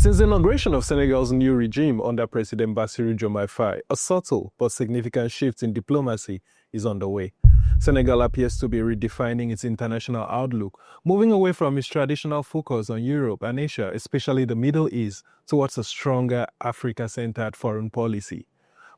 Since the inauguration of Senegal's new regime under President Bassirou Diomaye Faye, a subtle but significant shift in diplomacy is underway. Senegal appears to be redefining its international outlook, moving away from its traditional focus on Europe and Asia, especially the Middle East, towards a stronger Africa-centered foreign policy.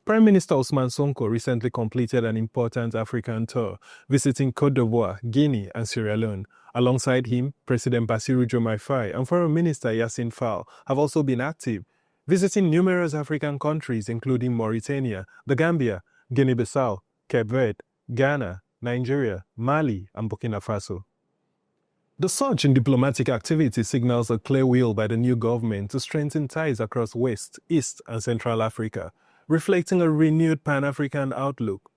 Prime Minister Ousmane Sonko recently completed an important African tour, visiting Côte d'Ivoire, Guinea, and Sierra Leone. Alongside him, President Bassirou Diomaye Faye and Foreign Minister Yassine Fall have also been active, visiting numerous African countries including Mauritania, the Gambia, Guinea-Bissau, Cape Verde, Ghana, Nigeria, Mali, and Burkina Faso. The surge in diplomatic activity signals a clear will by the new government to strengthen ties across West, East, and Central Africa, reflecting a renewed Pan-African outlook.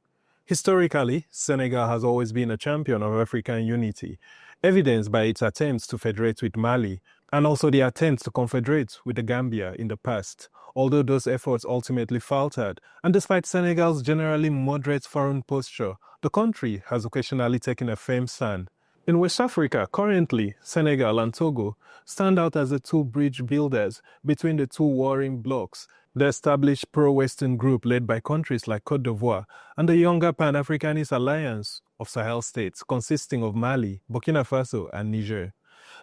Historically, Senegal has always been a champion of African unity, evidenced by its attempts to federate with Mali, and also the attempts to confederate with the Gambia in the past, although those efforts ultimately faltered, and despite Senegal's generally moderate foreign posture, the country has occasionally taken a firm stand. In West Africa, currently, Senegal and Togo stand out as the two bridge builders between the two warring blocs, the established pro-Western group led by countries like Côte d'Ivoire and the younger Pan-Africanist alliance of Sahel states consisting of Mali, Burkina Faso, and Niger.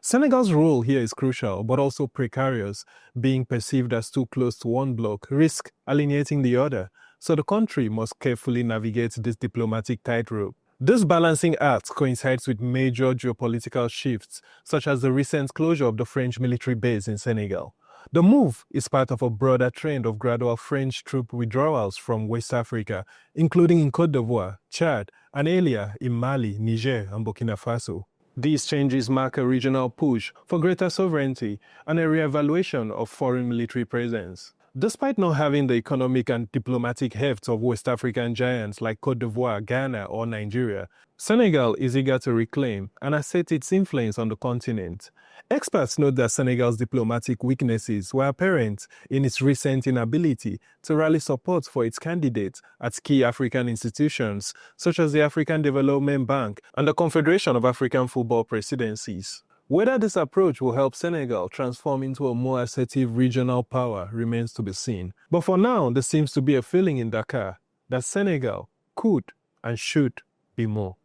Senegal's role here is crucial but also precarious, being perceived as too close to one bloc risks alienating the other, so the country must carefully navigate this diplomatic tightrope. This balancing act coincides with major geopolitical shifts, such as the recent closure of the French military base in Senegal. The move is part of a broader trend of gradual French troop withdrawals from West Africa, including in Côte d'Ivoire, Chad, and earlier in Mali, Niger, and Burkina Faso. These changes mark a regional push for greater sovereignty and a re-evaluation of foreign military presence. Despite not having the economic and diplomatic heft of West African giants like Côte d'Ivoire, Ghana, or Nigeria, Senegal is eager to reclaim and assert its influence on the continent. Experts note that Senegal's diplomatic weaknesses were apparent in its recent inability to rally support for its candidates at key African institutions such as the African Development Bank and the Confederation of African Football Presidencies. Whether this approach will help Senegal transform into a more assertive regional power remains to be seen. But for now, there seems to be a feeling in Dakar that Senegal could and should be more.